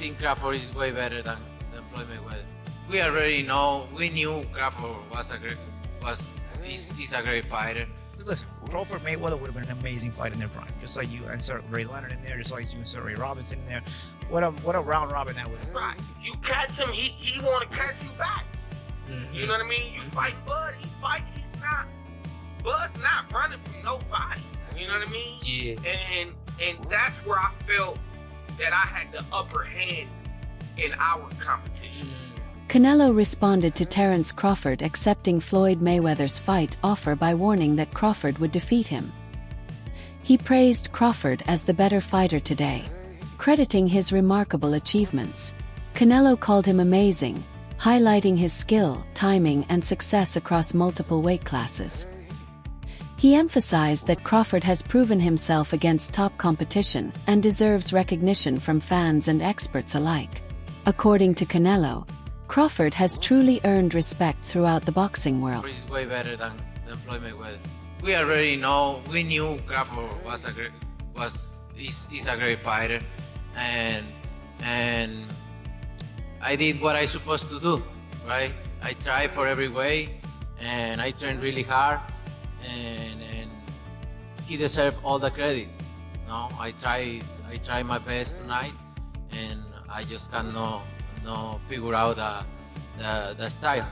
think Crawford is way better than Floyd Mayweather. We already know. We knew Crawford is a great fighter. Listen, Crawford Mayweather would have been an amazing fight in their prime. Just like you insert Ray Leonard in there, just like you insert Ray Robinson in there. What a round robin that would have been. Right. You catch him, he want to catch you back. Mm-hmm. You know what I mean? You fight Bud, Bud's not running from nobody. You know what I mean? Yeah. And that's where I felt that I had the upper hand in our competition. Canelo responded to Terence Crawford accepting Floyd Mayweather's fight offer by warning that Crawford would defeat him. He praised Crawford as the better fighter today, crediting his remarkable achievements. Canelo called him amazing, highlighting his skill, timing, and success across multiple weight classes. He emphasized that Crawford has proven himself against top competition and deserves recognition from fans and experts alike. According to Canelo, Crawford has truly earned respect throughout the boxing world. He's way better than Floyd Mayweather. We already know. We knew Crawford is a great fighter, and I did what I supposed to do, right? I tried for every way, and I trained really hard, and he deserved all the credit. No, I tried my best tonight, and I just cannot figure out the style.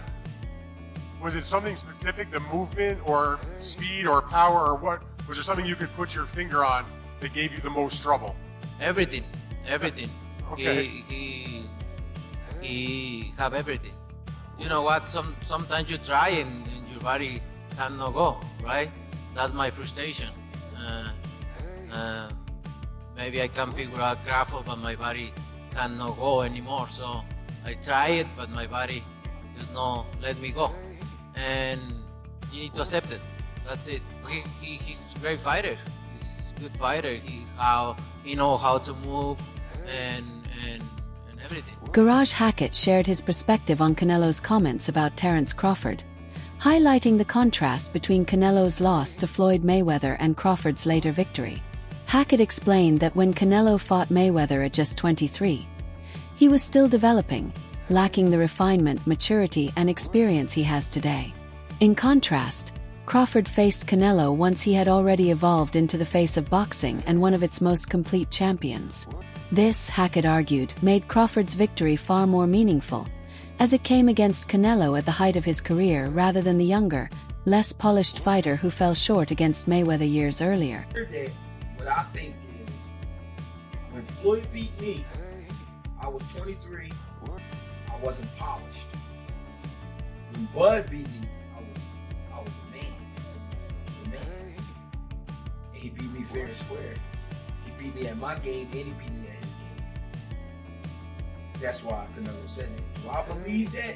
Was it something specific, the movement or speed or power, or what? Was there something you could put your finger on that gave you the most trouble? Everything. Okay. He have everything. You know what? Sometimes you try and your body cannot go, right? That's my frustration. Maybe I can figure out Crawford, but my body cannot go anymore. So I try it, but my body just not let me go. And you need to accept it. That's it. He's a great fighter. He's a good fighter. He know how to move and everything. Garage Hackett shared his perspective on Canelo's comments about Terence Crawford, highlighting the contrast between Canelo's loss to Floyd Mayweather and Crawford's later victory. Hackett explained that when Canelo fought Mayweather at just 23, he was still developing, lacking the refinement, maturity, and experience he has today. In contrast, Crawford faced Canelo once he had already evolved into the face of boxing and one of its most complete champions. This, Hackett argued, made Crawford's victory far more meaningful, as it came against Canelo at the height of his career rather than the younger, less polished fighter who fell short against Mayweather years earlier. What I think is, when Floyd beat me, I was 23, I wasn't polished. When Bud beat me, I was the man. And he beat me fair and square. He beat me at my game and he beat me at his game. That's why Canelo said it. Do I believe that?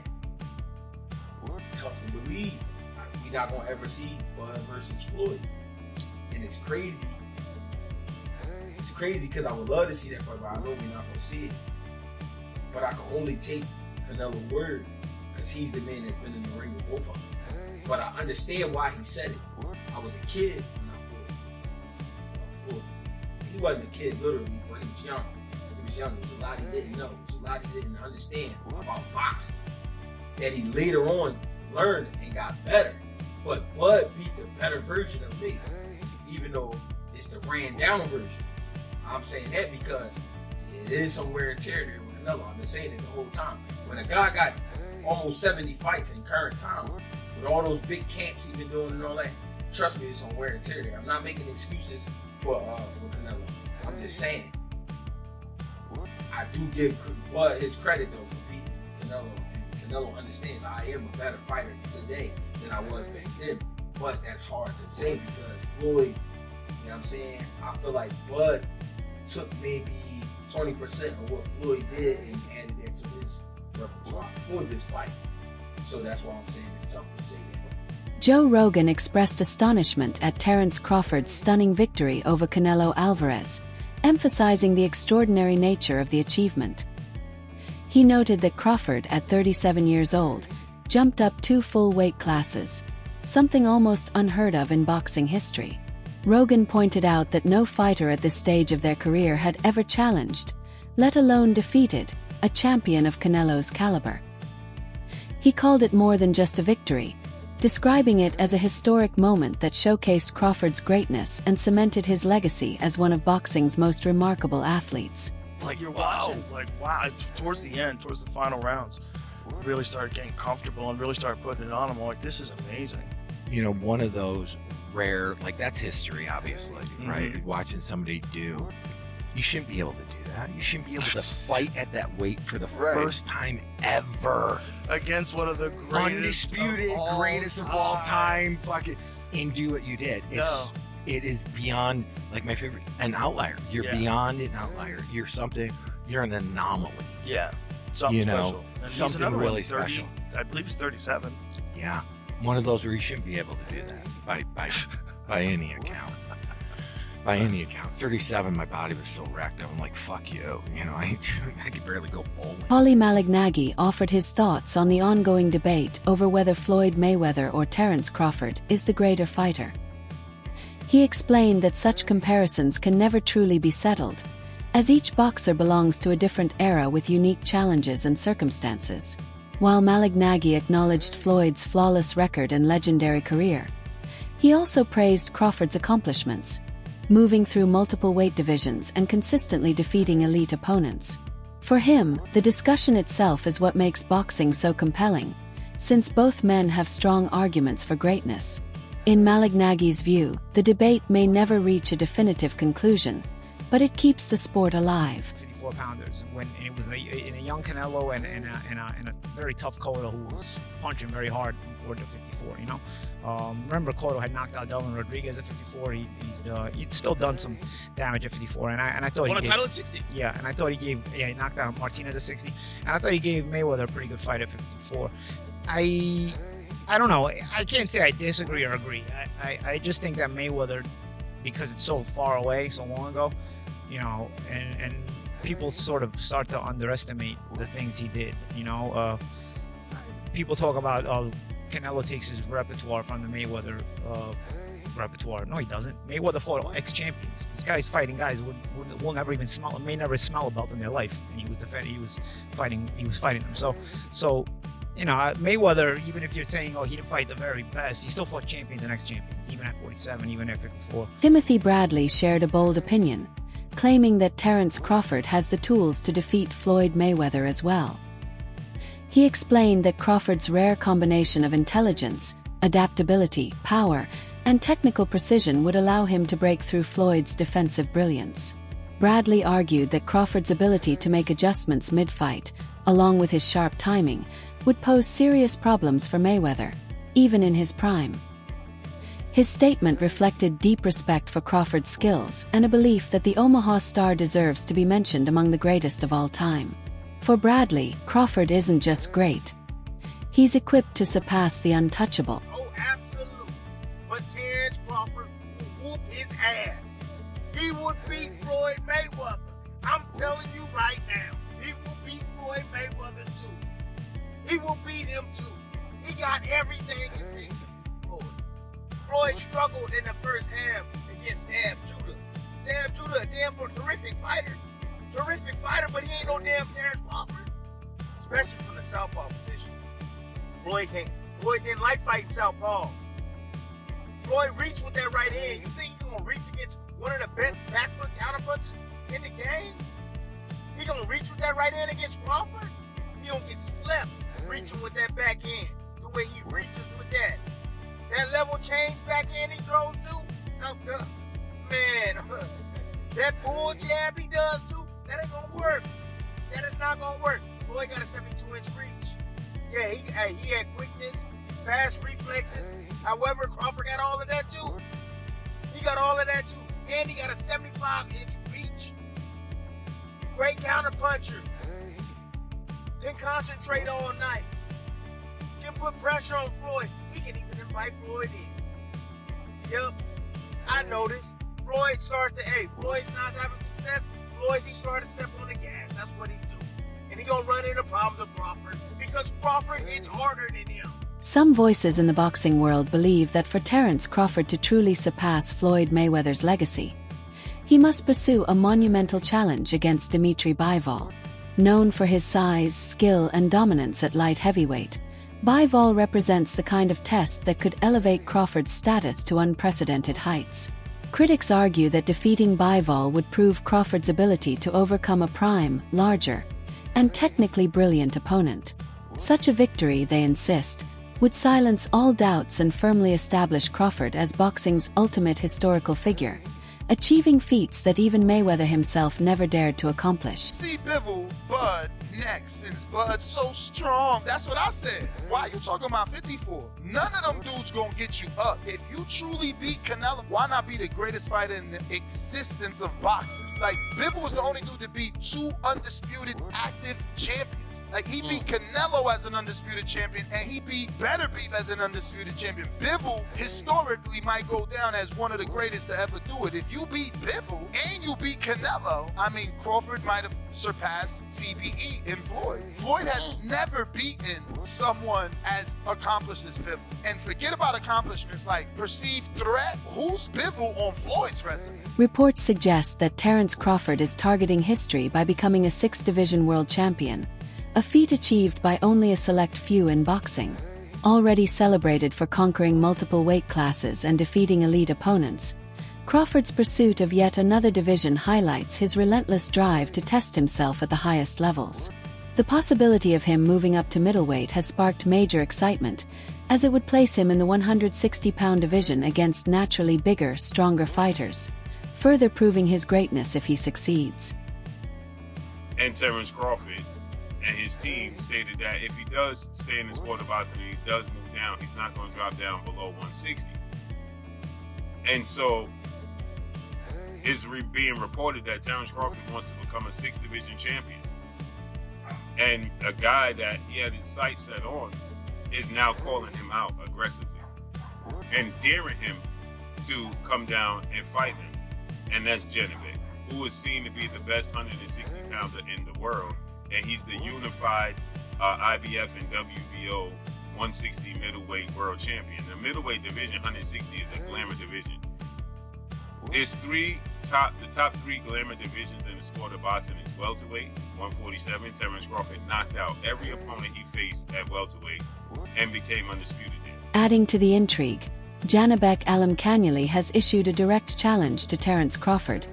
It's tough to believe. We're not gonna ever see Bud versus Floyd. And it's crazy. It's crazy because I would love to see that, but I know we're not gonna see it. But I can only take Canelo's word because he's the man that's been in the ring with both of them. But I understand why he said it. I was a kid when I fought. He wasn't a kid literally, but he was young. He was young. There was a lot he didn't know. There was a lot he didn't understand about boxing that he later on learned and got better. But Bud beat the better version of me, even though it's the ran down version. I'm saying that because it is some wear and tear there with Canelo. I've been saying it the whole time. When a guy got almost 70 fights in current time, with all those big camps he's been doing and all that, trust me, it's some wear and tear there. I'm not making excuses for Canelo. I'm just saying. I do give Bud his credit though for beating Canelo. And Canelo understands I am a better fighter today than I was back then. But that's hard to say because Floyd, you know what I'm saying? I feel like Bud took maybe 20% of what Floyd did and added that to his repertoire for this fight. So that's why I'm saying it's tough to say that. Joe Rogan expressed astonishment at Terence Crawford's stunning victory over Canelo Alvarez, emphasizing the extraordinary nature of the achievement. He noted that Crawford, at 37 years old, jumped up 2 full weight classes, something almost unheard of in boxing history. Rogan pointed out that no fighter at this stage of their career had ever challenged, let alone defeated, a champion of Canelo's caliber. He called it more than just a victory, describing it as a historic moment that showcased Crawford's greatness and cemented his legacy as one of boxing's most remarkable athletes. Like you're watching, like wow, towards the end, towards the final rounds, really started getting comfortable and really started putting it on him. I'm like, this is amazing. You know, one of those rare, like that's history, obviously, right? Watching somebody do, you shouldn't be able to do that. You shouldn't be able to fight at that weight for the first time ever. Against one of the undisputed greatest of all time, fucking, and do what you did. It is beyond, like my favorite, an outlier. You're beyond an outlier. You're something, you're an anomaly. Yeah, something you know, special. And something really special. I believe he's 37. Yeah, one of those where you shouldn't be able to do that by any account. By any account. 37, my body was so wrecked. I'm like, fuck you. You know, I could barely go bowling. Paulie Malignaggi offered his thoughts on the ongoing debate over whether Floyd Mayweather or Terence Crawford is the greater fighter. He explained that such comparisons can never truly be settled, as each boxer belongs to a different era with unique challenges and circumstances. While Malignaggi acknowledged Floyd's flawless record and legendary career, he also praised Crawford's accomplishments, moving through multiple weight divisions and consistently defeating elite opponents. For him, the discussion itself is what makes boxing so compelling, since both men have strong arguments for greatness. In Malignaggi's view, the debate may never reach a definitive conclusion, but it keeps the sport alive. 54-pounders, when it was in a young Canelo and a very tough Cotto who was punching very hard before the 54, you know. Remember, Cotto had knocked out Delvin Rodriguez at 54. He'd still done some damage at 54, and I thought won a title at 60. Yeah, and I thought he knocked out Martinez at 60, and I thought he gave Mayweather a pretty good fight at 54. I don't know. I can't say I disagree or agree. I just think that Mayweather, because it's so far away, so long ago, you know, and people sort of start to underestimate the things he did. You know, people talk about Canelo takes his repertoire from the Mayweather repertoire. No, he doesn't. Mayweather fought ex-champions. This guy's fighting guys who will never even may never smell a belt in their life, and he was defending. He was fighting them. So. You know, Mayweather, even if you're saying, oh, he didn't fight the very best, he still fought champions and ex-champions, even at 47, even at 54. Timothy Bradley shared a bold opinion, claiming that Terence Crawford has the tools to defeat Floyd Mayweather as well. He explained that Crawford's rare combination of intelligence, adaptability, power, and technical precision would allow him to break through Floyd's defensive brilliance. Bradley argued that Crawford's ability to make adjustments mid-fight, along with his sharp timing, would pose serious problems for Mayweather, even in his prime. His statement reflected deep respect for Crawford's skills and a belief that the Omaha star deserves to be mentioned among the greatest of all time. For Bradley, Crawford isn't just great. He's equipped to surpass the untouchable. Oh, absolutely. But Terence Crawford will whoop his ass. He would beat Floyd Mayweather. I'm telling you right now, he will beat Floyd Mayweather too. He will beat him too. He got everything it takes to beat Floyd. Floyd struggled in the first half against Sam Judah. Sam Judah, a damn terrific fighter. Terrific fighter, but he ain't no damn Terence Crawford. Especially from the southpaw position. Floyd didn't like fighting southpaw. Floyd reached with that right hand. You think he's gonna reach against one of the best back foot counterpunchers in the game? He gonna reach with that right hand against Crawford? He don't get slept reaching with that backhand, the way he reaches with that. That level change backhand he throws too, man, that bull jab he does too, that ain't gonna work. That is not gonna work. Boy got a 72-inch reach. Yeah, he had quickness, fast reflexes. However, Crawford got all of that too. He got all of that too. And he got a 75-inch reach. Great counter puncher. Can concentrate all night. Can put pressure on Floyd. He can even invite Floyd in. Yep, I noticed. Floyd's not having success. He started to step on the gas. That's what he do. And he gonna run into problems with Crawford because Crawford hits harder than him. Some voices in the boxing world believe that for Terence Crawford to truly surpass Floyd Mayweather's legacy, he must pursue a monumental challenge against Dimitri Bivol. Known for his size, skill, and dominance at light heavyweight, Bivol represents the kind of test that could elevate Crawford's status to unprecedented heights. Critics argue that defeating Bivol would prove Crawford's ability to overcome a prime, larger, and technically brilliant opponent. Such a victory, they insist, would silence all doubts and firmly establish Crawford as boxing's ultimate historical figure, achieving feats that even Mayweather himself never dared to accomplish. See Bivol, Bud, next, since Bud's so strong. That's what I said. Why you talking about 54? None of them dudes gonna get you up. If you truly beat Canelo, why not be the greatest fighter in the existence of boxing? Like, Bivol was the only dude to beat 2 undisputed active champions. Like, he beat Canelo as an undisputed champion, and he beat Better Beef as an undisputed champion. Bivol, historically, might go down as one of the greatest to ever do it. If you beat Bivol and you beat Canelo, I mean, Crawford might have surpassed TBE in Floyd. Floyd has never beaten someone as accomplished as Bivol. And forget about accomplishments like perceived threat. Who's Bivol on Floyd's resume? Reports suggest that Terence Crawford is targeting history by becoming a 6th-division world champion, a feat achieved by only a select few in boxing. Already celebrated for conquering multiple weight classes and defeating elite opponents, Crawford's pursuit of yet another division highlights his relentless drive to test himself at the highest levels. The possibility of him moving up to middleweight has sparked major excitement, as it would place him in the 160-pound division against naturally bigger, stronger fighters, further proving his greatness if he succeeds. And Terence Crawford and his team stated that if he does stay in the sport of boxing and he does move down, he's not going to drop down below 160. And so it's being reported that Terence Crawford wants to become a 6th division champion. And a guy that he had his sights set on is now calling him out aggressively and daring him to come down and fight him. And that's Genovic, who is seen to be the best 160-pounder in the world. And he's the unified IBF and WBO 160 middleweight world champion. The middleweight division, 160, is a glamour division. There's the top 3 glamour divisions in the sport of boxing is welterweight, 147. Terence Crawford knocked out every opponent he faced at welterweight and became undisputed there. Adding to the intrigue, Janibek Alimkanyeli has issued a direct challenge to Terence Crawford,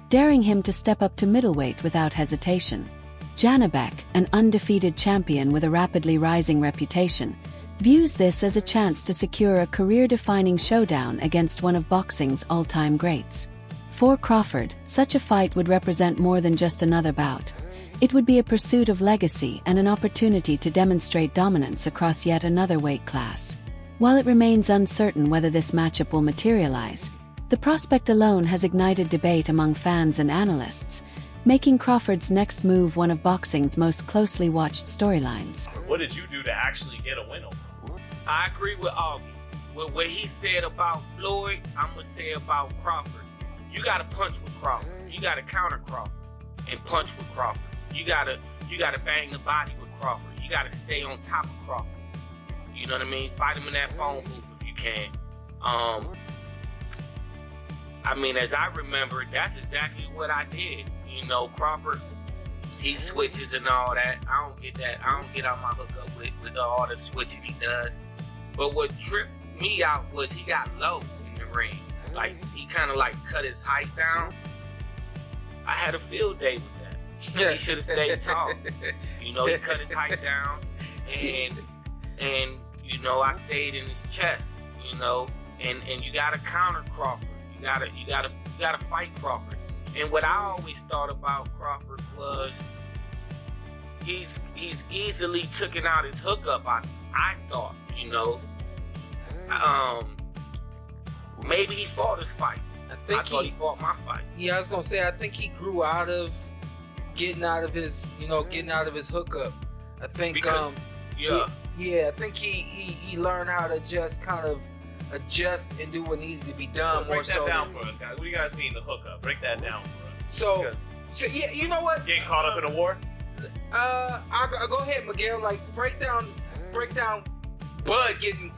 daring him to step up to middleweight without hesitation. Janibek, an undefeated champion with a rapidly rising reputation, views this as a chance to secure a career-defining showdown against one of boxing's all-time greats. For Crawford, such a fight would represent more than just another bout. It would be a pursuit of legacy and an opportunity to demonstrate dominance across yet another weight class. While it remains uncertain whether this matchup will materialize, the prospect alone has ignited debate among fans and analysts, making Crawford's next move one of boxing's most closely watched storylines. What did you do to actually get a win over? I agree with Augie. With what he said about Floyd, I'm going to say about Crawford. You got to punch with Crawford. You got to counter Crawford and punch with Crawford. You got to bang the body with Crawford. You got to stay on top of Crawford. You know what I mean? Fight him in that phone booth if you can. I mean, as I remember, that's exactly what I did. You know, Crawford, he switches and all that. I don't get that. I don't get out my hookup with all the switching he does. But what tripped me out was he got low in the ring. Like, he kind of like cut his height down. I had a field day with that. He should have stayed tall. You know, he cut his height down, and you know, I stayed in his chest. You know, and you gotta counter Crawford. You gotta fight Crawford. And what I always thought about Crawford was he's easily taken out his hookup. I thought, you know, maybe he fought his fight. I thought he fought my fight. Yeah, I was gonna say I think he grew out of getting out of his hookup. I think because, I think he learned how to just kind of adjust and do what needed to be done more so. Break that down for us, guys. What do you guys mean the hookup? Break that down for us. So yeah, you know what? Getting caught up in a war? I'll go ahead, Miguel. Like break down Bud getting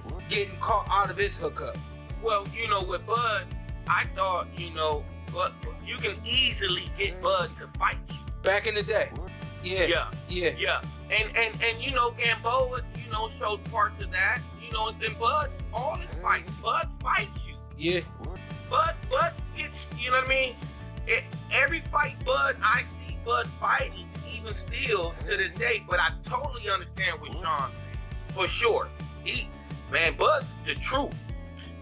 caught out of his hookup. Well, you know, with Bud, I thought, you know, but you can easily get Bud to fight you. Back in the day. Yeah. And you know, Gamboa, you know, showed parts of that. You know, and Bud, all his fights, Bud fights you. Yeah. Bud gets, you know what I mean? Every fight I see Bud fighting, even still to this day, but I totally understand what Sean said. For sure. Bud's the truth.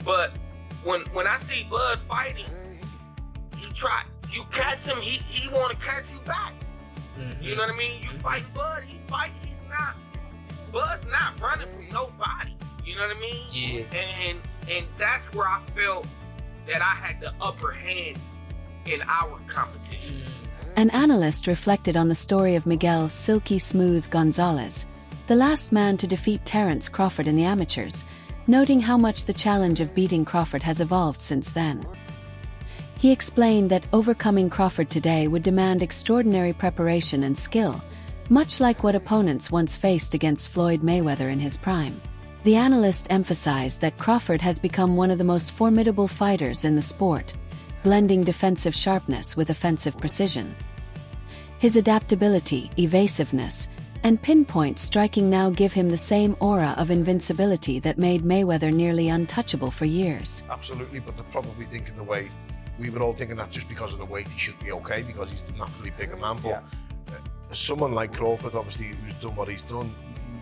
But when I see Bud fighting, you catch him, he want to catch you back. Mm-hmm. You know what I mean? You fight Bud, he fights, Bud's not running from nobody. You know what I mean? Yeah. And that's where I felt that I had the upper hand in our competition. An analyst reflected on the story of Miguel Silky Smooth Gonzalez, the last man to defeat Terence Crawford in the amateurs, noting how much the challenge of beating Crawford has evolved since then. He explained that overcoming Crawford today would demand extraordinary preparation and skill, much like what opponents once faced against Floyd Mayweather in his prime. The analyst emphasized that Crawford has become one of the most formidable fighters in the sport, blending defensive sharpness with offensive precision. His adaptability, evasiveness, and pinpoint striking now give him the same aura of invincibility that made Mayweather nearly untouchable for years. Absolutely, but they're probably thinking the way we were all thinking that just because of the weight he should be okay because he's the naturally bigger man. But someone like Crawford, obviously, who's done what he's done,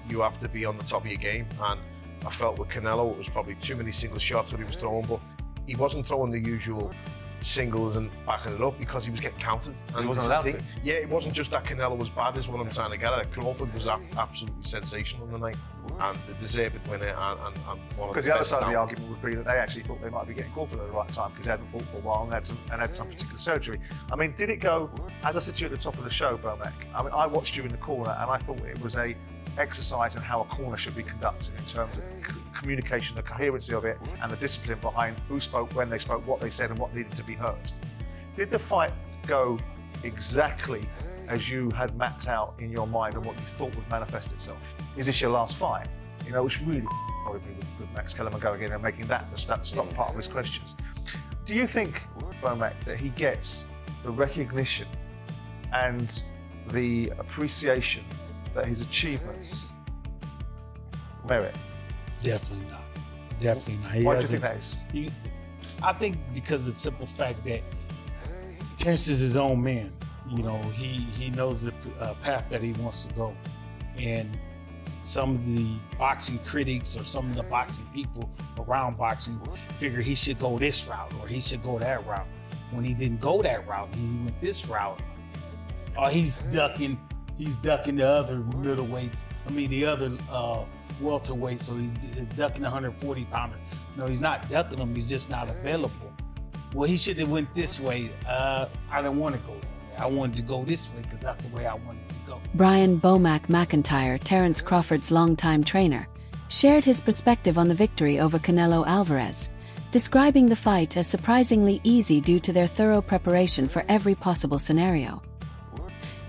you have to be on the top of your game. And I felt with Canelo, it was probably too many single shots that he was throwing, but he wasn't throwing the usual singles and backing it up because he was getting counted. And he wasn't allowed to. Yeah, it wasn't just that Canelo was bad, is what I'm trying to get at. Crawford was absolutely sensational in the night and the deserved winner and one of the best. Because the other side of the argument would be that they actually thought they might be getting Crawford at the right time because they hadn't fought for a while and had some particular surgery. I mean, did it go, as I said to you at the top of the show, Bomac, I mean, I watched you in the corner and I thought it was a exercise in how a corner should be conducted in terms of communication, the coherency of it, and the discipline behind who spoke, when they spoke, what they said, and what needed to be heard. Did the fight go exactly as you had mapped out in your mind and what you thought would manifest itself? Is this your last fight? You know, it's really with Max Kellerman going in and making that the stop part of his questions. Do you think, Bomac, that he gets the recognition and the appreciation that his achievements merit? Definitely not. Definitely not. Why do you think that is? I think because of the simple fact that Terence is his own man. You know, he knows the path that he wants to go. And some of the boxing critics or some of the boxing people around boxing figure he should go this route or he should go that route. When he didn't go that route, he went this route. He's ducking the other middleweights. The other welterweight, so he's ducking the 140-pounder. No, he's not ducking them, he's just not available. Well, he should have went this way. I didn't want to go that way. I wanted to go this way because that's the way I wanted to go. Brian Bomac McIntyre, Terence Crawford's longtime trainer, shared his perspective on the victory over Canelo Alvarez, describing the fight as surprisingly easy due to their thorough preparation for every possible scenario.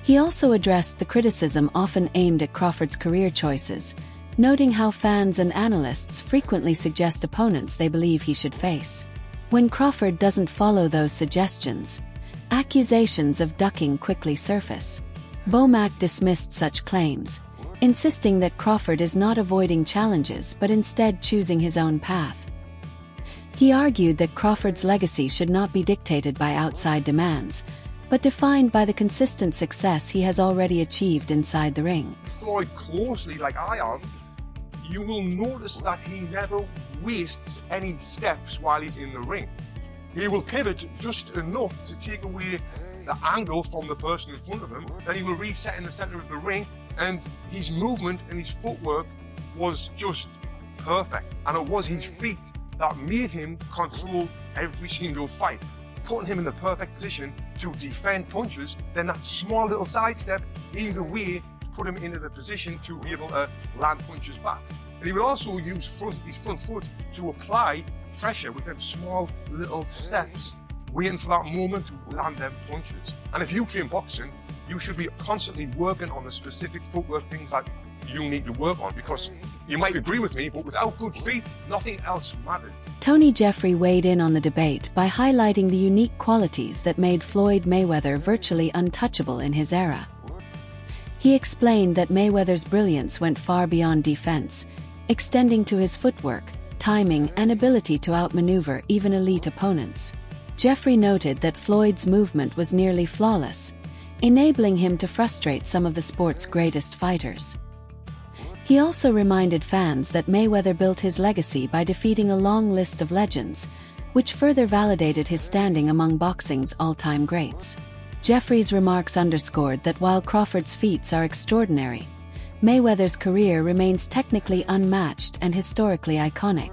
He also addressed the criticism often aimed at Crawford's career choices, noting how fans and analysts frequently suggest opponents they believe he should face. When Crawford doesn't follow those suggestions, accusations of ducking quickly surface. Bomac dismissed such claims, insisting that Crawford is not avoiding challenges but instead choosing his own path. He argued that Crawford's legacy should not be dictated by outside demands, but defined by the consistent success he has already achieved inside the ring. Floyd closely, like I have, you will notice that he never wastes any steps while he's in the ring. He will pivot just enough to take away the angle from the person in front of him, then he will reset in the center of the ring, and his movement and his footwork was just perfect. And it was his feet that made him control every single fight, putting him in the perfect position to defend punches. Then that small little sidestep either way put him into the position to be able to land punches back. And he would also use his front foot to apply pressure with them small little steps, waiting for that moment to land them punches. And if you train boxing, you should be constantly working on the specific footwork, things like you need to work on, because you might agree with me, but without good feet, nothing else matters. Tony Jeffrey weighed in on the debate by highlighting the unique qualities that made Floyd Mayweather virtually untouchable in his era. He explained that Mayweather's brilliance went far beyond defense, extending to his footwork, timing, and ability to outmaneuver even elite opponents. Jeffrey noted that Floyd's movement was nearly flawless, enabling him to frustrate some of the sport's greatest fighters. He also reminded fans that Mayweather built his legacy by defeating a long list of legends, which further validated his standing among boxing's all-time greats. Jeffrey's remarks underscored that while Crawford's feats are extraordinary, Mayweather's career remains technically unmatched and historically iconic.